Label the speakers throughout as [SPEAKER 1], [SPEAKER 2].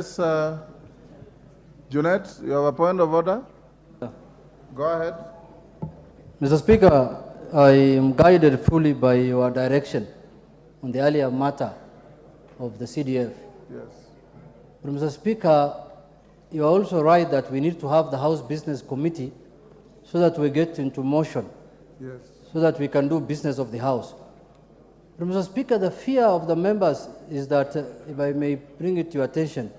[SPEAKER 1] Yes, Junet, you have a point of order? Go ahead.
[SPEAKER 2] Mr. Speaker, I am guided fully by your direction on the earlier matter of the CDF.
[SPEAKER 1] Yes.
[SPEAKER 2] But Mr. Speaker, you are also right that we need to have the House Business Committee so that we get into motion,
[SPEAKER 1] Yes.
[SPEAKER 2] so that we can do business of the House. But Mr. Speaker, the fear of the members is that, if I may bring it to your attention,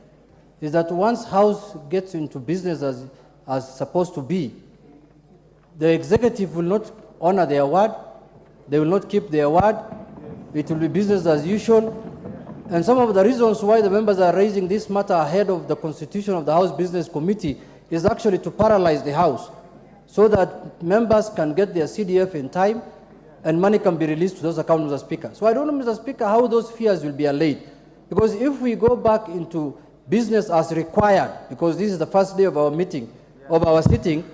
[SPEAKER 2] is that once House gets into business as supposed to be, the executive will not honor their word, they will not keep their word, it will be business as usual. And some of the reasons why the members are raising this matter ahead of the constitution of the House Business Committee is actually to paralyze the House so that members can get their CDF in time and money can be released to those accounts, Mr. Speaker. So I don't know, Mr. Speaker, how those fears will be allayed. Because if we go back into business as required, because this is the first day of our meeting, of our sitting,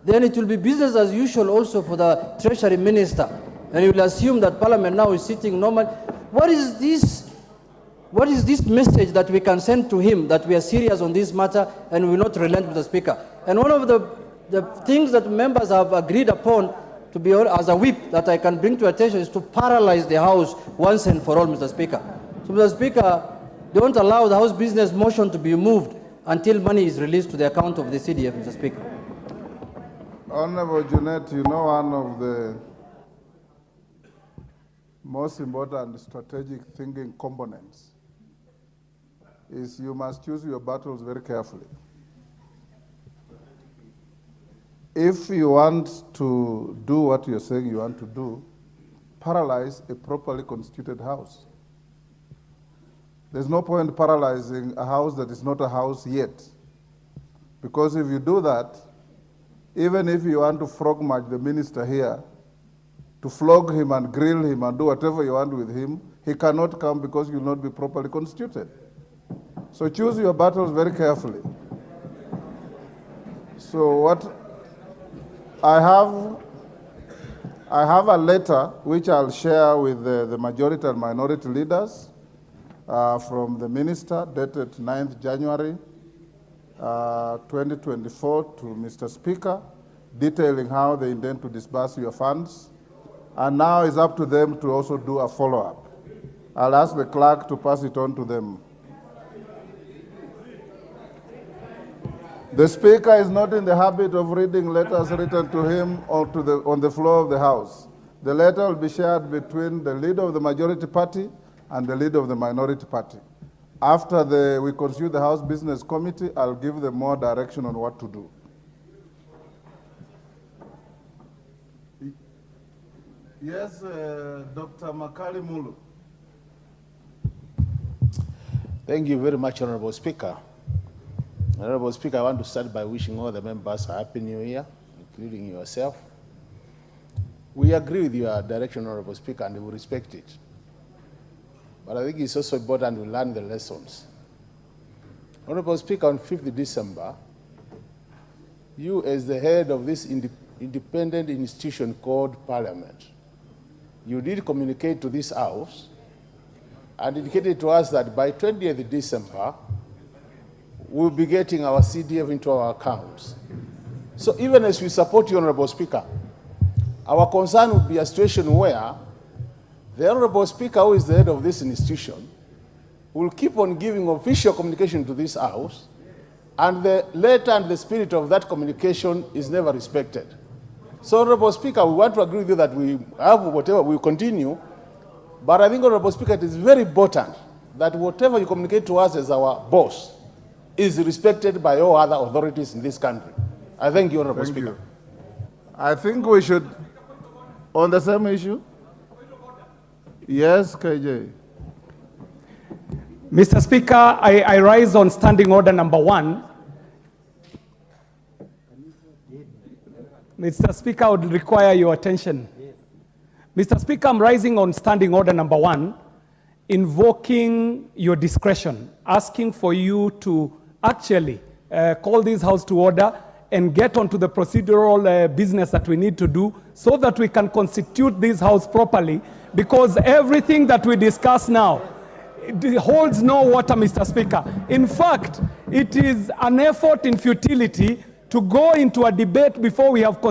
[SPEAKER 2] then it will be business as usual also for the Treasury Minister. And you will assume that Parliament now is sitting normal. What is this message that we can send to him that we are serious on this matter and will not relent, Mr. Speaker? And one of the things that members have agreed upon to be as a whip that I can bring to attention is to paralyze the House once and for all, Mr. Speaker. So, Mr. Speaker, don't allow the House business motion to be moved until money is released to the account of the CDF, Mr. Speaker.
[SPEAKER 1] Honorable Junet, you know one of the most important strategic thinking components is you must choose your battles very carefully. If you want to do what you're saying you want to do, paralyze a properly constituted house. There's no point paralyzing a house that is not a house yet. Because if you do that, even if you want to frog march the minister here, to flog him and grill him and do whatever you want with him, he cannot come because you will not be properly constituted. So choose your battles very carefully. So what I have a letter which I'll share with the majority and minority leaders from the minister dated 9th January 2024 to Mr. Speaker, detailing how they intend to disburse your funds. And now it's up to them to also do a follow-up. I'll ask the clerk to pass it on to them. The Speaker is not in the habit of reading letters written to him or on the floor of the House. The letter will be shared between the leader of the majority party and the leader of the minority party. After we constitute the House Business Committee, I'll give them more direction on what to do. Yes, Dr. Makali Mulu.
[SPEAKER 3] Thank you very much, Honorable Speaker. Honorable Speaker, I want to start by wishing all the members a Happy New Year, including yourself. We agree with your direction, Honorable Speaker, and we respect it. But I think it's also important to learn the lessons. Honorable Speaker, on 5th December, you as the head of this independent institution called Parliament, you did communicate to this House and indicated to us that by 20th December, we'll be getting our CDF into our accounts. So even as we support you, Honorable Speaker, our concern would be a situation where the Honorable Speaker, who is the head of this institution, will keep on giving official communication to this House, and the letter and the spirit of that communication is never respected. So, Honorable Speaker, we want to agree with you that we have whatever, we continue, but I think, Honorable Speaker, it is very important that whatever you communicate to us as our boss is respected by all other authorities in this country. I thank you, Honorable Speaker.
[SPEAKER 1] You. I think we should, on the same issue. Yes, KJ.
[SPEAKER 4] Mr. Speaker, I rise on standing order number 1. Mr. Speaker, I would require your attention. Mr. Speaker, I'm rising on standing order number 1, invoking your discretion, asking for you to actually call this House to order and get onto the procedural business that we need to do so that we can constitute this House properly, because everything that we discuss now it holds no water, Mr. Speaker. In fact, it is an effort in futility to go into a debate before we have